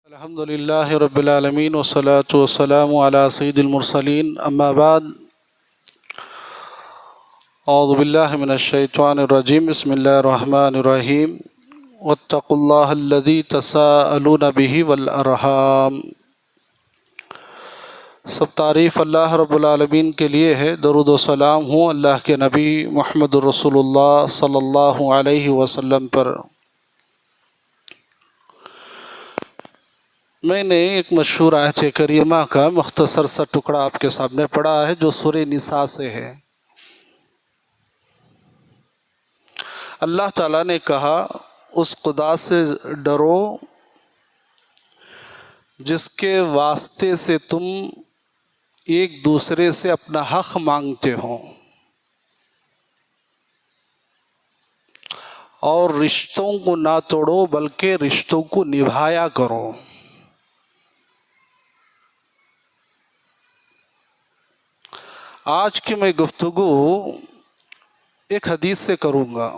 الحمد للہ رب العالمین والصلاة والسلام علی سید المرسلین اما بعد اعوذ باللہ من الشیطان الرجیم بسم اللہ الرحمن الرحیم واتقوا اللہ الذی تساءلون بہ والارحام۔ سب تعریف اللہ رب العالمین کے لیے ہے، درود و سلام ہوں اللہ کے نبی محمد رسول اللہ صلی اللہ علیہ وسلم پر۔ میں نے ایک مشہور آیت کریمہ کا مختصر سا ٹکڑا آپ کے سامنے پڑھا ہے جو سورہ نساء سے ہے۔ اللہ تعالیٰ نے کہا اس خدا سے ڈرو جس کے واسطے سے تم ایک دوسرے سے اپنا حق مانگتے ہو، اور رشتوں کو نہ توڑو بلکہ رشتوں کو نبھایا کرو۔ آج کی میں گفتگو ایک حدیث سے کروں گا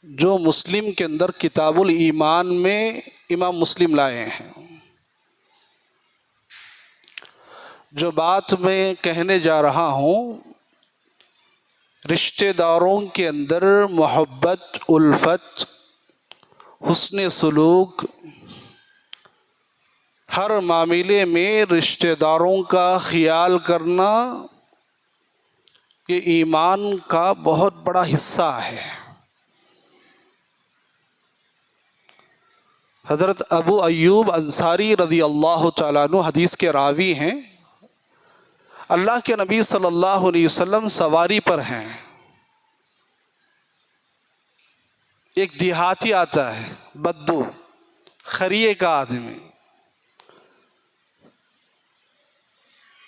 جو مسلم کے اندر کتاب الایمان میں امام مسلم لائے ہیں۔ جو بات میں کہنے جا رہا ہوں رشتہ داروں کے اندر محبت، الفت، حسن سلوک، ہر معاملے میں رشتہ داروں کا خیال کرنا یہ ایمان کا بہت بڑا حصہ ہے۔ حضرت ابو ایوب انصاری رضی اللہ تعالیٰ عنہ حدیث کے راوی ہیں۔ اللہ کے نبی صلی اللہ علیہ وسلم سواری پر ہیں، ایک دیہاتی آتا ہے، بدو، خریے کا آدمی،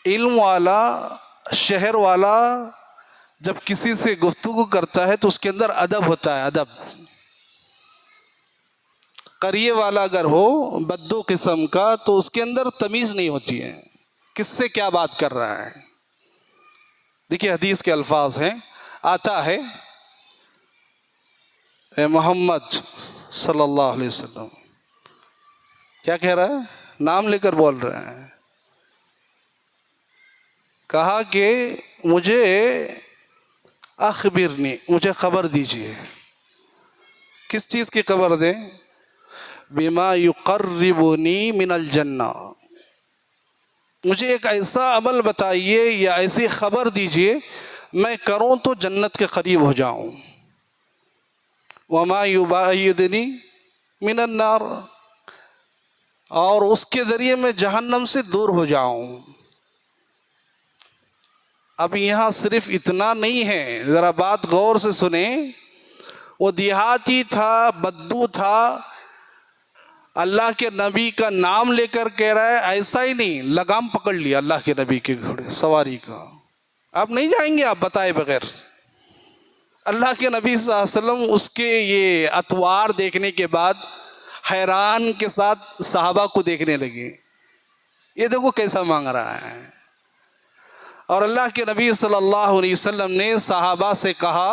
علم والا، شہر والا جب کسی سے گفتگو کرتا ہے تو اس کے اندر ادب ہوتا ہے، ادب۔ قریے والا اگر ہو بدو قسم کا تو اس کے اندر تمیز نہیں ہوتی ہے، کس سے کیا بات کر رہا ہے۔ دیکھیے حدیث کے الفاظ ہیں، آتا ہے اے محمد صلی اللہ علیہ وسلم، کیا کہہ رہا ہے؟ نام لے کر بول رہے ہیں۔ کہا کہ مجھے اخبرنی، مجھے خبر دیجئے۔ کس چیز کی خبر دیں؟ بما یقربنی من الجنہ، مجھے ایک ایسا عمل بتائیے یا ایسی خبر دیجئے میں کروں تو جنت کے قریب ہو جاؤں۔ وما یباعدنی من النار، اور اس کے ذریعے میں جہنم سے دور ہو جاؤں۔ اب یہاں صرف اتنا نہیں ہے، ذرا بات غور سے سنیں۔ وہ دیہاتی تھا، بدو تھا، اللہ کے نبی کا نام لے کر کہہ رہا ہے، ایسا ہی نہیں، لگام پکڑ لیا اللہ کے نبی کے گھوڑے سواری کا۔ آپ نہیں جائیں گے آپ بتائے بغیر۔ اللہ کے نبی صلی اللہ علیہ وسلم اس کے یہ اطوار دیکھنے کے بعد حیران کے ساتھ صحابہ کو دیکھنے لگے، یہ دیکھو کیسا مانگ رہا ہے۔ اور اللہ کے نبی صلی اللہ علیہ وسلم نے صحابہ سے کہا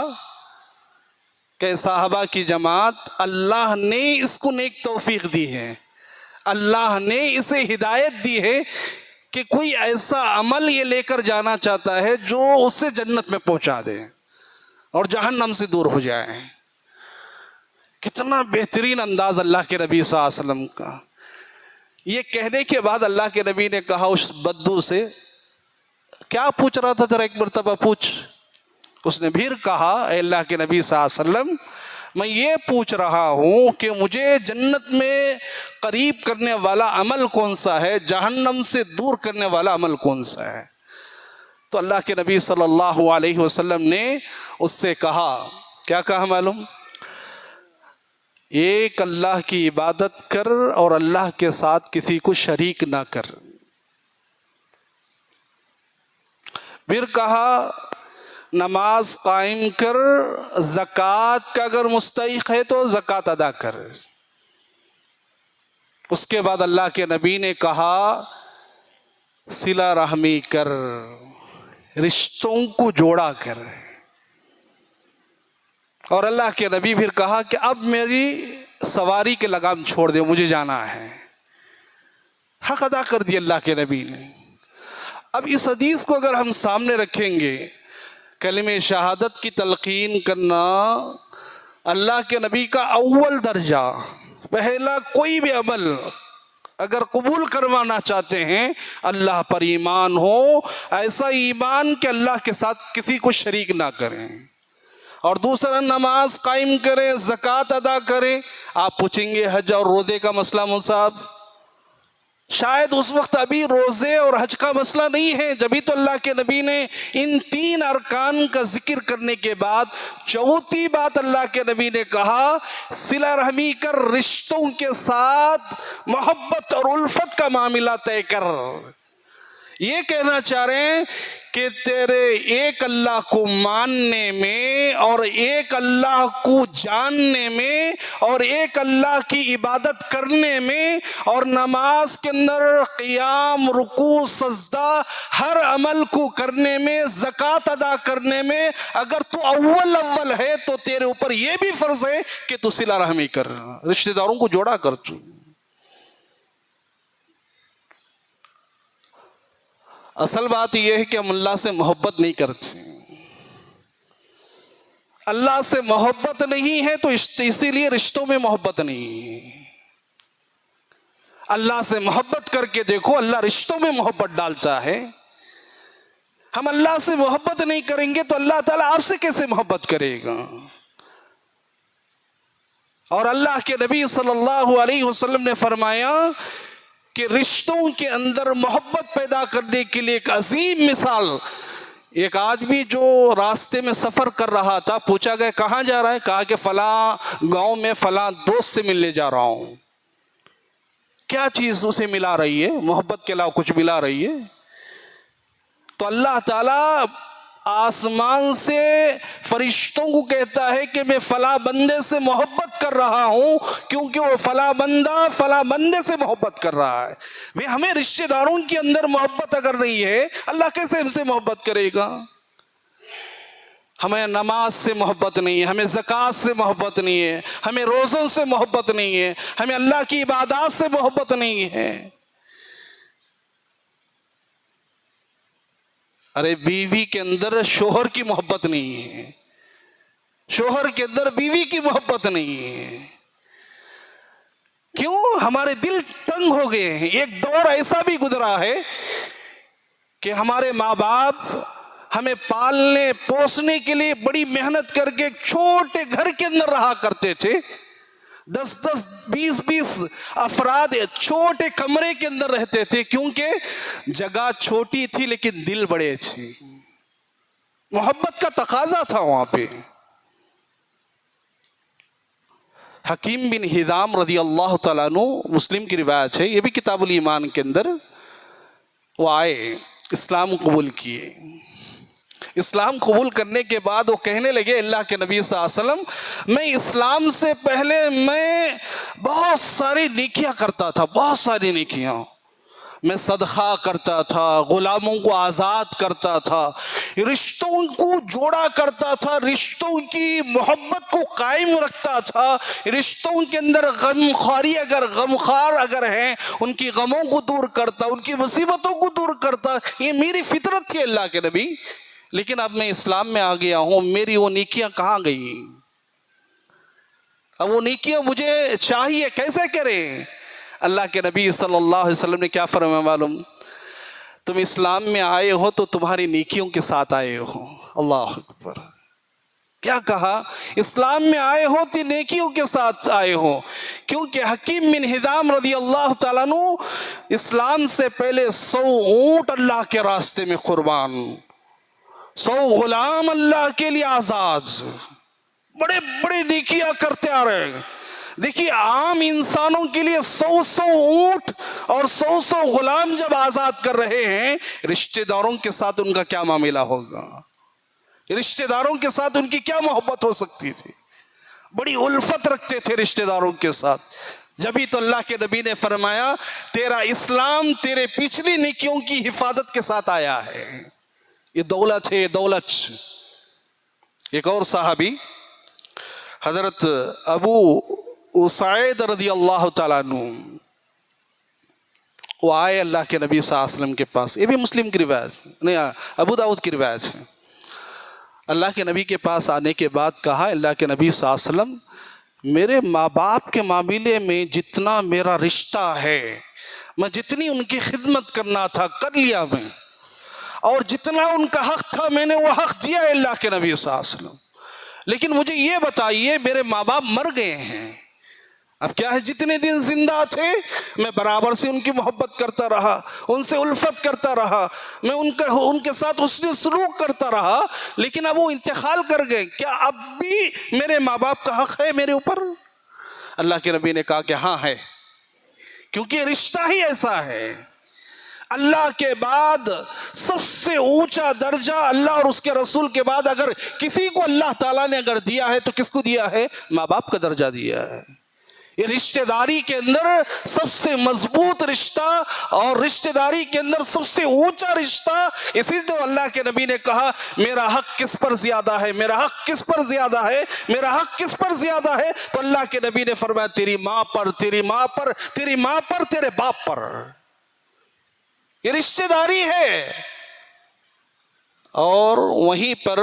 کہ صحابہ کی جماعت، اللہ نے اس کو نیک توفیق دی ہے، اللہ نے اسے ہدایت دی ہے کہ کوئی ایسا عمل یہ لے کر جانا چاہتا ہے جو اسے جنت میں پہنچا دے اور جہنم سے دور ہو جائے۔ کتنا بہترین انداز اللہ کے نبی صلی اللہ علیہ وسلم کا۔ یہ کہنے کے بعد اللہ کے نبی نے کہا اس بدو سے، کیا پوچھ رہا تھا ذرا ایک مرتبہ پوچھ۔ اس نے پھر کہا، اے اللہ کے نبی صلی اللہ علیہ وسلم، میں یہ پوچھ رہا ہوں کہ مجھے جنت میں قریب کرنے والا عمل کون سا ہے، جہنم سے دور کرنے والا عمل کون سا ہے؟ تو اللہ کے نبی صلی اللہ علیہ وسلم نے اس سے کہا، کیا کہا معلوم؟ ایک اللہ کی عبادت کر اور اللہ کے ساتھ کسی کو شریک نہ کر۔ پھر کہا نماز قائم کر، زکوٰۃ کا اگر مستحق ہے تو زکوٰۃ ادا کر۔ اس کے بعد اللہ کے نبی نے کہا صلہ رحمی کر، رشتوں کو جوڑا کر۔ اور اللہ کے نبی پھر کہا کہ اب میری سواری کے لگام چھوڑ دے، مجھے جانا ہے۔ حق ادا کر دیا اللہ کے نبی نے۔ اب اس حدیث کو اگر ہم سامنے رکھیں گے، کلمہ شہادت کی تلقین کرنا اللہ کے نبی کا اول درجہ، پہلا کوئی بھی عمل اگر قبول کروانا چاہتے ہیں اللہ پر ایمان ہو، ایسا ایمان کہ اللہ کے ساتھ کسی کو شریک نہ کریں، اور دوسرا نماز قائم کریں، زکوٰۃ ادا کریں۔ آپ پوچھیں گے حج اور روزے کا مسئلہ مول صاحب؟ شاید اس وقت ابھی روزے اور حج کا مسئلہ نہیں ہے، جبھی تو اللہ کے نبی نے ان 3 ارکان کا ذکر کرنے کے بعد چوتھی بات اللہ کے نبی نے کہا صلہ رحمی کر، رشتوں کے ساتھ محبت اور الفت کا معاملہ طے کر۔ یہ کہنا چاہ رہے ہیں کہ تیرے ایک اللہ کو ماننے میں اور ایک اللہ کو جاننے میں اور ایک اللہ کی عبادت کرنے میں اور نماز کے اندر قیام، رکوع، سجدہ، ہر عمل کو کرنے میں، زکوٰۃ ادا کرنے میں اگر تو اول ہے تو تیرے اوپر یہ بھی فرض ہے کہ تو صلہ رحمی کر، رشتہ داروں کو جوڑا کر۔ اصل بات یہ ہے کہ ہم اللہ سے محبت نہیں کرتے، اللہ سے محبت نہیں ہے تو اسی لیے رشتوں میں محبت نہیں ہے۔ اللہ سے محبت کر کے دیکھو، اللہ رشتوں میں محبت ڈالتا ہے۔ ہم اللہ سے محبت نہیں کریں گے تو اللہ تعالیٰ آپ سے کیسے محبت کرے گا؟ اور اللہ کے نبی صلی اللہ علیہ وسلم نے فرمایا کہ رشتوں کے اندر محبت پیدا کرنے کے لیے ایک عظیم مثال، ایک آدمی جو راستے میں سفر کر رہا تھا، پوچھا گیا کہاں جا رہا ہے؟ کہا کہ فلاں گاؤں میں فلاں دوست سے ملنے جا رہا ہوں۔ کیا چیز اسے ملا رہی ہے؟ محبت کے علاوہ کچھ ملا رہی ہے؟ تو اللہ تعالیٰ آسمان سے فرشتوں کو کہتا ہے کہ میں فلاں بندے سے محبت کر رہا ہوں کیونکہ وہ فلاں بندہ فلاں بندے سے محبت کر رہا ہے۔ میں ہمیں رشتہ داروں کے اندر محبت اگر نہیں ہے، اللہ کیسے ہم سے محبت کرے گا؟ ہمیں نماز سے محبت نہیں ہے، ہمیں زکوٰۃ سے محبت نہیں ہے، ہمیں روزوں سے محبت نہیں ہے، ہمیں اللہ کی عبادات سے محبت نہیں ہے۔ ارے بیوی کے اندر شوہر کی محبت نہیں ہے، شوہر کے اندر بیوی کی محبت نہیں ہے۔ کیوں؟ ہمارے دل تنگ ہو گئے ہیں۔ ایک دور ایسا بھی گزرا ہے کہ ہمارے ماں باپ ہمیں پالنے پوسنے کے لیے بڑی محنت کر کے ایک چھوٹے گھر کے اندر رہا کرتے تھے، 10 20 افراد چھوٹے کمرے کے اندر رہتے تھے، کیونکہ جگہ چھوٹی تھی لیکن دل بڑے تھے، محبت کا تقاضا تھا وہاں پہ۔ حکیم بن ہزام رضی اللہ تعالیٰ عنہ، مسلم کی روایت ہے، یہ بھی کتاب الایمان کے اندر، وہ آئے، اسلام قبول کیے۔ اسلام قبول کرنے کے بعد وہ کہنے لگے اللہ کے نبی صلی اللہ علیہ وسلم، میں اسلام سے پہلے میں بہت ساری نیکیاں کرتا تھا، بہت ساری نیکیاں، میں صدقہ کرتا تھا، غلاموں کو آزاد کرتا تھا، رشتوں کو جوڑا کرتا تھا، رشتوں کی محبت کو قائم رکھتا تھا، رشتوں کے اندر غمخواری غمخوار اگر ہیں ان کی غموں کو دور کرتا، ان کی مصیبتوں کو دور کرتا۔ یہ میری فطرت تھی اللہ کے نبی، لیکن اب میں اسلام میں آ گیا ہوں، میری وہ نیکیاں کہاں گئیں؟ اب وہ نیکیاں مجھے چاہیے، کیسے کریں؟ اللہ کے نبی صلی اللہ علیہ وسلم نے کیا فرمایا معلوم؟ تم اسلام میں آئے ہو تو تمہاری نیکیوں کے ساتھ آئے ہو۔ اللہ اکبر! کیا کہا؟ اسلام میں آئے ہو تو نیکیوں کے ساتھ آئے ہو، کیونکہ حکیم بن ہزام رضی اللہ تعالیٰ عنہ اسلام سے پہلے 100 اونٹ اللہ کے راستے میں قربان، 100 غلام اللہ کے لیے آزاد، بڑے بڑے نیکیاں کرتے آ رہے ہیں۔ دیکھیے عام انسانوں کے لیے 100 اونٹ اور 100 غلام جب آزاد کر رہے ہیں، رشتہ داروں کے ساتھ ان کا کیا معاملہ ہوگا؟ رشتہ داروں کے ساتھ ان کی کیا محبت ہو سکتی تھی؟ بڑی الفت رکھتے تھے رشتہ داروں کے ساتھ۔ جبھی تو اللہ کے نبی نے فرمایا تیرا اسلام تیرے پچھلی نیکیوں کی حفاظت کے ساتھ آیا ہے، یہ دولت ہے، دولت۔ ایک اور صحابی حضرت ابو اسعید رضی اللہ تعالیٰ عنہ وہ آئے اللہ کے نبی صلی اللہ علیہ وسلم کے پاس. یہ بھی مسلم کی روایت نہیں، ابو داؤد کی روایت ہے. اللہ کے نبی کے پاس آنے کے بعد کہا اللہ کے نبی صلی اللہ علیہ وسلم میرے ماں باپ کے معاملے میں جتنا میرا رشتہ ہے، میں جتنی ان کی خدمت کرنا تھا کر لیا میں، اور جتنا ان کا حق تھا میں نے وہ حق دیا ہے اللہ کے نبی صلی اللہ علیہ وسلم. لیکن مجھے یہ بتائیے میرے ماں باپ مر گئے ہیں، اب کیا ہے جتنے دن زندہ تھے میں برابر سے ان کی محبت کرتا رہا، ان سے الفت کرتا رہا، میں ان کے ساتھ حسن سلوک کرتا رہا، لیکن اب وہ انتقال کر گئے، کیا اب بھی میرے ماں باپ کا حق ہے میرے اوپر؟ اللہ کے نبی نے کہا کہ ہاں ہے، کیونکہ رشتہ ہی ایسا ہے. اللہ کے بعد سب سے اونچا درجہ اللہ اور اس کے رسول کے بعد اگر کسی کو اللہ تعالیٰ نے اگر دیا ہے تو کس کو دیا ہے؟ ماں باپ کا درجہ دیا ہے. یہ رشتہ داری کے اندر سب سے مضبوط رشتہ اور رشتہ داری کے اندر سب سے اونچا رشتہ. اسی لیے اللہ کے نبی نے کہا میرا حق کس پر زیادہ ہے، میرا حق کس پر زیادہ ہے، میرا حق کس پر زیادہ ہے؟ تو اللہ کے نبی نے فرمایا تیری ماں پر، تیری ماں پر، تیری ماں پر، تیرے باپ پر. یہ رشتہ داری ہے. اور وہیں پر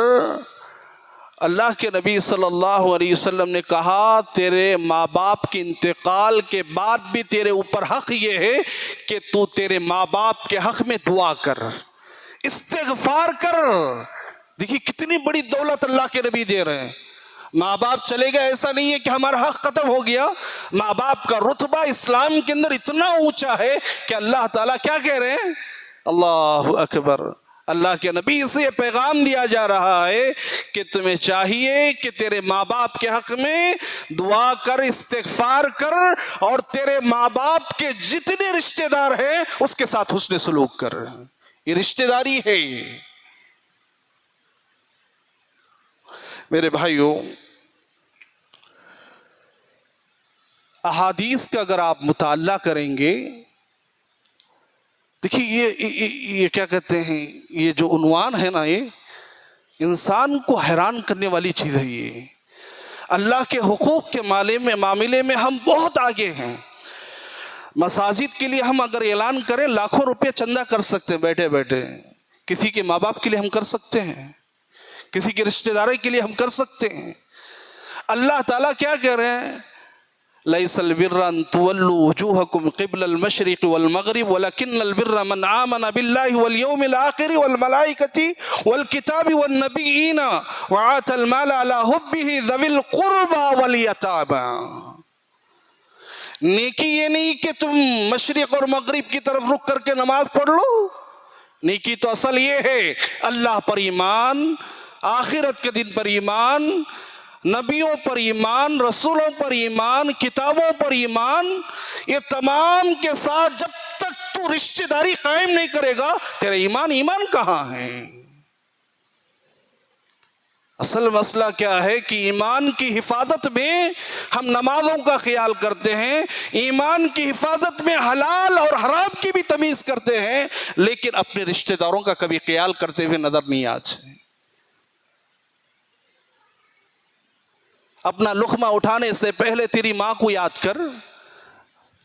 اللہ کے نبی صلی اللہ علیہ وسلم نے کہا تیرے ماں باپ کے انتقال کے بعد بھی تیرے اوپر حق یہ ہے کہ تو تیرے ماں باپ کے حق میں دعا کر، استغفار کر. دیکھیے کتنی بڑی دولت اللہ کے نبی دے رہے ہیں. ماں باپ چلے گئے ایسا نہیں ہے کہ ہمارا حق ختم ہو گیا. ماں باپ کا رتبہ اسلام کے اندر اتنا اونچا ہے کہ اللہ تعالیٰ کیا کہہ رہے ہیں؟ اللہ اکبر. اللہ کے نبی سے یہ پیغام دیا جا رہا ہے کہ تمہیں چاہیے کہ تیرے ماں باپ کے حق میں دعا کر، استغفار کر، اور تیرے ماں باپ کے جتنے رشتہ دار ہیں اس کے ساتھ حسن سلوک کر. یہ رشتہ داری ہے. یہ میرے بھائیوں احادیث کا اگر آپ مطالعہ کریں گے، دیکھیے یہ کیا کہتے ہیں، یہ جو عنوان ہے نا، یہ انسان کو حیران کرنے والی چیز ہے. یہ اللہ کے حقوق کے معاملے میں ہم بہت آگے ہیں. مساجد کے لیے ہم اگر اعلان کریں لاکھوں روپے چندہ کر سکتے ہیں بیٹھے بیٹھے. کسی کے ماں باپ کے لیے ہم کر سکتے ہیں، کسی کے رشتہ داری کے لیے ہم کر سکتے ہیں. اللہ تعالیٰ کیا کہہ رہے ہیں؟ لَيْسَ الْبِرَّ أَن تُوَلُّوا وُجُوهَكُمْ قِبْلَ الْمَشْرِقِ وَالْمَغْرِبِ وَلَكِنَّ الْبِرَّ مَنْ آمَنَ بِاللَّهِ وَالْيَوْمِ الْآخِرِ وَالْمَلَائِكَةِ وَالْكِتَابِ وَالنَّبِيِّينَ وَآتَى الْمَالَ عَلَى حُبِّهِ ذَوِي الْقُرْبَى وَالْيَتَامَى. نیکی یہ نہیں کہ تم مشرق اور مغرب کی طرف رخ کر کے نماز پڑھ لو. نیکی تو اصل یہ ہے اللہ پر ایمان، آخرت کے دن پر ایمان، نبیوں پر ایمان، رسولوں پر ایمان، کتابوں پر ایمان. یہ تمام کے ساتھ جب تک تو رشتہ داری قائم نہیں کرے گا تیرا ایمان کہاں ہے؟ اصل مسئلہ کیا ہے کہ ایمان کی حفاظت میں ہم نمازوں کا خیال کرتے ہیں، ایمان کی حفاظت میں حلال اور حرام کی بھی تمیز کرتے ہیں، لیکن اپنے رشتہ داروں کا کبھی خیال کرتے ہوئے نظر نہیں آتے. اپنا لقمہ اٹھانے سے پہلے تیری ماں کو یاد کر.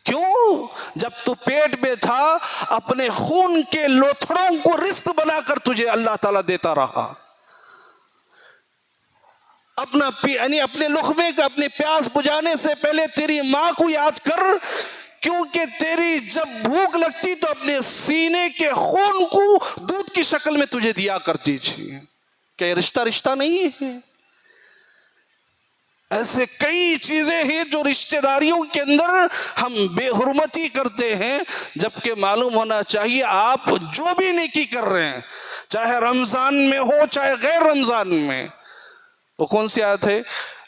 کیوں؟ جب تو پیٹ میں تھا اپنے خون کے لوتھڑوں کو رزق بنا کر تجھے اللہ تعالیٰ دیتا رہا. اپنے لقمے کا اپنی پیاس بجھانے سے پہلے تیری ماں کو یاد کر، کیونکہ تیری جب بھوک لگتی تو اپنے سینے کے خون کو دودھ کی شکل میں تجھے دیا کرتی تھی. کیا یہ رشتہ نہیں ہے؟ ایسے کئی چیزیں ہیں جو رشتہ داریوں کے اندر ہم بے حرمتی کرتے ہیں، جبکہ معلوم ہونا چاہیے آپ جو بھی نیکی کر رہے ہیں، چاہے رمضان میں ہو چاہے غیر رمضان میں. وہ کون سی آیت ہے؟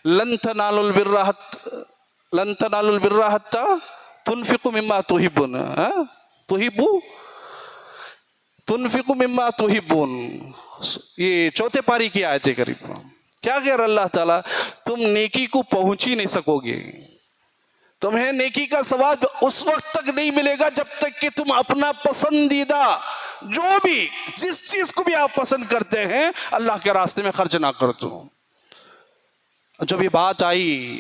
لن تنالوا البر حتى تنفقوا مما تحبون. تنفقوا مما تحبون. یہ چوتھے پاری کی آیت ہے قریب. کیا کہہ رہا اللہ تعالیٰ؟ تم نیکی کو پہنچ ہی نہیں سکو گے، تمہیں نیکی کا ثواب اس وقت تک نہیں ملے گا جب تک کہ تم اپنا پسندیدہ جو بھی جس چیز کو بھی آپ پسند کرتے ہیں اللہ کے راستے میں خرچ نہ کر دو. جب یہ بات آئی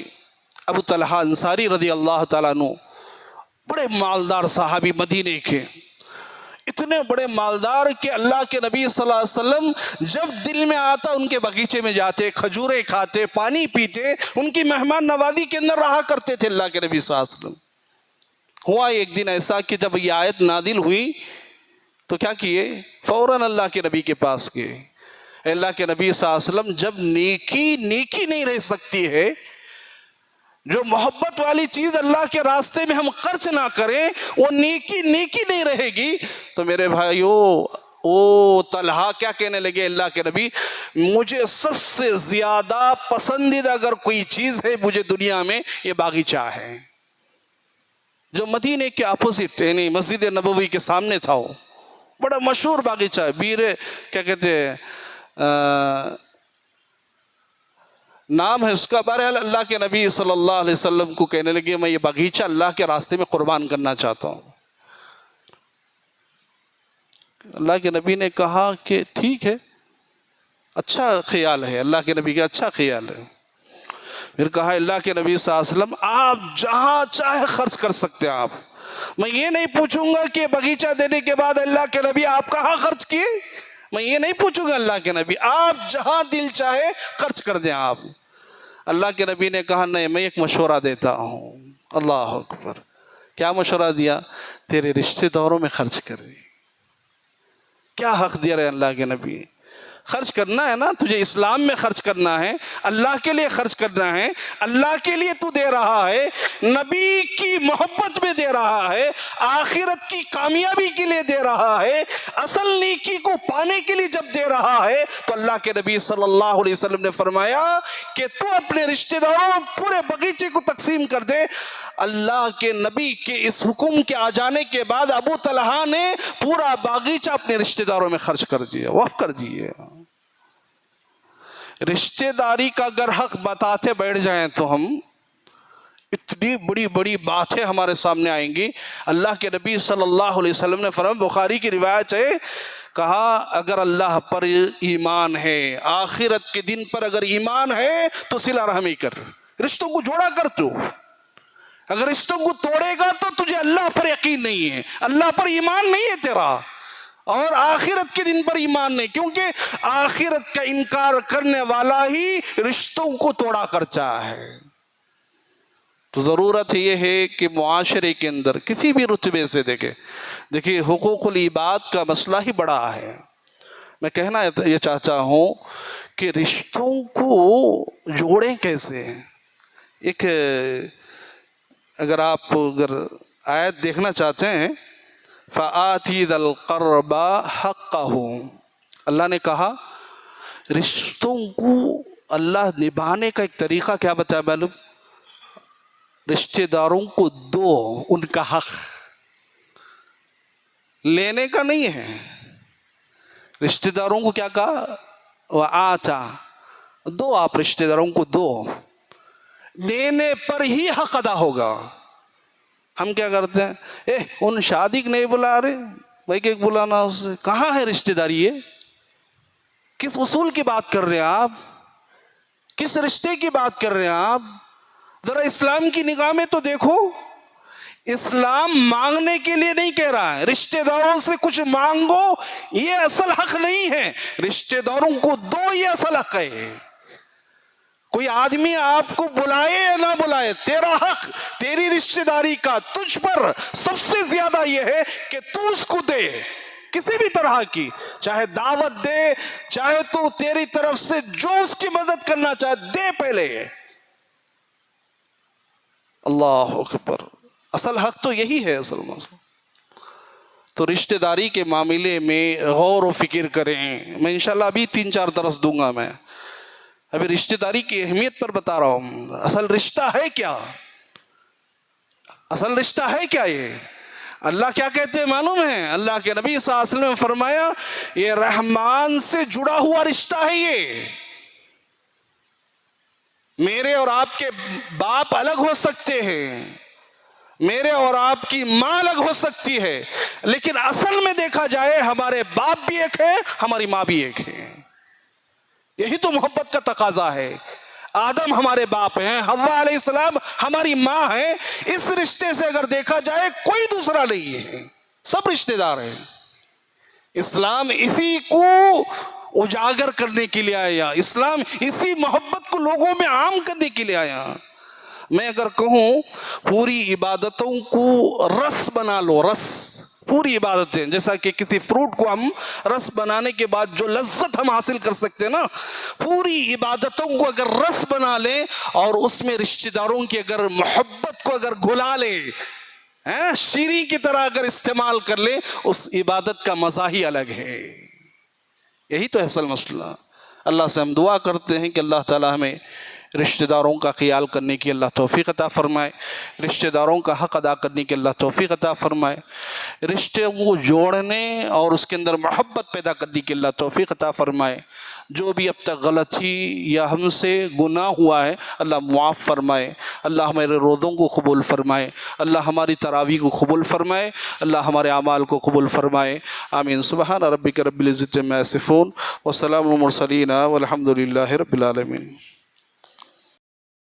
ابو طلحہ انصاری رضی اللہ تعالیٰ عنہ، بڑے مالدار صحابی مدینے کے، اتنے بڑے مالدار کہ اللہ کے نبی صلی اللہ علیہ وسلم جب دل میں آتا ان کے باغیچے میں جاتے، کھجوریں کھاتے، پانی پیتے، ان کی مہمان نوازی کے اندر رہا کرتے تھے اللہ کے نبی صلی اللہ علیہ وسلم۔ ہوا ایک دن ایسا کہ جب یہ آیت نازل ہوئی تو کیا کیے، فوراً اللہ کے نبی کے پاس گئے۔ اللہ کے نبی صلی اللہ علیہ وسلم، جب نیکی نہیں رہ سکتی ہے، جو محبت والی چیز اللہ کے راستے میں ہم خرچ نہ کریں وہ نیکی نہیں رہے گی، تو میرے بھائیو او طلحہ کیا کہنے لگے، اللہ کے نبی مجھے سب سے زیادہ پسندیدہ اگر کوئی چیز ہے مجھے دنیا میں یہ باغیچہ ہے، جو مدینے کے اپوزٹ یعنی مسجد نبوی کے سامنے تھا، وہ بڑا مشہور باغیچہ ہے، کیا کہتے ہیں نام ہے اس کا۔ بہرحال اللہ کے نبی صلی اللہ علیہ وسلم کو کہنے لگے میں یہ باغیچہ اللہ کے راستے میں قربان کرنا چاہتا ہوں۔ اللہ کے نبی نے کہا کہ ٹھیک ہے، اچھا خیال ہے، اللہ کے نبی کا اچھا خیال ہے۔ پھر کہا اللہ کے نبی صلی اللہ علیہ وسلم آپ جہاں چاہے خرچ کر سکتے ہیں، آپ میں یہ نہیں پوچھوں گا کہ باغیچہ دینے کے بعد اللہ کے نبی آپ کہاں خرچ کیے، میں یہ نہیں پوچھوں گا اللہ کے نبی، آپ جہاں دل چاہے خرچ کر دیں آپ۔ اللہ کے نبی نے کہا نہیں، میں ایک مشورہ دیتا ہوں۔ اللہ اکبر، کیا مشورہ دیا، تیرے رشتہ داروں میں خرچ کرے۔ کیا حق دیا رہے اللہ کے نبی، خرچ کرنا ہے نا تجھے، اسلام میں خرچ کرنا ہے، اللہ کے لیے خرچ کرنا ہے، اللہ کے لیے تو دے رہا ہے، نبی کی محبت میں دے رہا ہے، آخرت کی کامیابی کے لیے دے رہا ہے، اصل نیکی کو پانے کے لیے جب دے رہا ہے تو اللہ کے نبی صلی اللہ علیہ وسلم نے فرمایا کہ تو اپنے رشتہ داروں میں پورے باغیچے کو تقسیم کر دے۔ اللہ کے نبی کے اس حکم کے آ جانے کے بعد ابو طلحہ نے پورا باغیچہ اپنے رشتہ داروں میں خرچ کر دیا، وقف کر دیے۔ رشتہ داری کا اگر حق بتاتے بیٹھ جائیں تو ہم اتنی بڑی بڑی باتیں ہمارے سامنے آئیں گی۔ اللہ کے نبی صلی اللہ علیہ وسلم نے فرمایا، بخاری کی روایت ہے، کہا اگر اللہ پر ایمان ہے، آخرت کے دن پر اگر ایمان ہے تو صلہ رحمی کر، رشتوں کو جوڑا کر۔ تو اگر رشتوں کو توڑے گا تو تجھے اللہ پر یقین نہیں ہے، اللہ پر ایمان نہیں ہے تیرا، اور آخرت کے دن پر ایمان نہیں، کیونکہ آخرت کا انکار کرنے والا ہی رشتوں کو توڑا کرتا ہے۔ تو ضرورت یہ ہے کہ معاشرے کے اندر کسی بھی رتبے سے دیکھیں حقوق العباد کا مسئلہ ہی بڑا ہے۔ میں کہنا یہ چاہتا ہوں کہ رشتوں کو جوڑیں کیسے۔ ایک اگر آپ آیت دیکھنا چاہتے ہیں، فَآتِي ذَا الْقَرْبَى حَقَّهُ، اللہ نے کہا رشتوں کو اللہ نبھانے کا ایک طریقہ کیا بتایا معلوم، رشتہ داروں کو دو ان کا حق، لینے کا نہیں ہے۔ رشتہ داروں کو کیا کہا، وَآتَى، دو، آپ رشتہ داروں کو دو، دینے پر ہی حق ادا ہوگا۔ ہم کیا کرتے ہیں، ان شادی کو نہیں بلا رہے بھائی کہ بلانا اسے، کہاں ہے رشتہ داری، یہ کس اصول کی بات کر رہے ہیں آپ، کس رشتے کی بات کر رہے ہیں آپ، ذرا اسلام کی نگاہ میں تو دیکھو۔ اسلام مانگنے کے لیے نہیں کہہ رہا ہے، رشتہ داروں سے کچھ مانگو یہ اصل حق نہیں ہے، رشتہ داروں کو دو یہ اصل حق ہے۔ کوئی آدمی آپ کو بلائے یا نہ بلائے، تیرا حق، تیری رشتہ داری کا تجھ پر سب سے زیادہ یہ ہے کہ تو اس کو دے، کسی بھی طرح کی، چاہے دعوت دے، چاہے تو تیری طرف سے جو اس کی مدد کرنا چاہے دے پہلے۔ اللہ اکبر، اصل حق تو یہی ہے اصل مسئلہ۔ تو رشتہ داری کے معاملے میں غور و فکر کریں۔ میں انشاءاللہ ابھی 3-4 درس دوں گا، میں ابھی رشتہ داری کی اہمیت پر بتا رہا ہوں۔ اصل رشتہ ہے کیا، اصل رشتہ ہے کیا، یہ اللہ کیا کہتے ہیں معلوم ہے، اللہ کے نبی صلی اللہ علیہ وسلم نے فرمایا یہ رحمان سے جڑا ہوا رشتہ ہے۔ یہ میرے اور آپ کے باپ الگ ہو سکتے ہیں، میرے اور آپ کی ماں الگ ہو سکتی ہے، لیکن اصل میں دیکھا جائے ہمارے باپ بھی ایک ہے، ہماری ماں بھی ایک ہے۔ یہی تو محبت کا تقاضا ہے۔ آدم ہمارے باپ ہیں، حوا علیہ السلام ہماری ماں ہیں. اس رشتے سے اگر دیکھا جائے کوئی دوسرا نہیں ہے، سب رشتے دار ہیں. اسلام اسی کو اجاگر کرنے کے لیے آیا، اسلام اسی محبت کو لوگوں میں عام کرنے کے لیے آیا. میں اگر کہوں پوری عبادتوں کو رس بنا لو، رس، پوری عبادتیں، جیسا کہ کسی فروٹ کو ہم رس بنانے کے بعد جو لذت ہم حاصل کر سکتے ہیں نا، پوری عبادتوں کو اگر رس بنا لیں اور اس میں رشتہ داروں کی اگر محبت کو اگر گھلا لے، شیریں کی طرح اگر استعمال کر لیں، اس عبادت کا مزہ ہی الگ ہے. یہی تو ہے اصل مسئلہ. اللہ سے ہم دعا کرتے ہیں کہ اللہ تعالی ہمیں رشتہ داروں کا خیال کرنے کی اللہ توفیق عطا فرمائے، رشتہ داروں کا حق ادا کرنے کی اللہ توفیق عطا فرمائے، رشتے کو جوڑنے اور اس کے اندر محبت پیدا کرنے کی اللہ توفیق عطا فرمائے. جو بھی اب تک غلطی یا ہم سے گناہ ہوا ہے اللہ معاف فرمائے. اللہ ہمارے روزوں کو قبول فرمائے، اللہ ہماری تراویح کو قبول فرمائے، اللہ ہمارے اعمال کو قبول فرمائے. آمین. سبحان ربک رب العزت عما یصفون وسلام علی المرسلین والحمد للہ رب العالمین.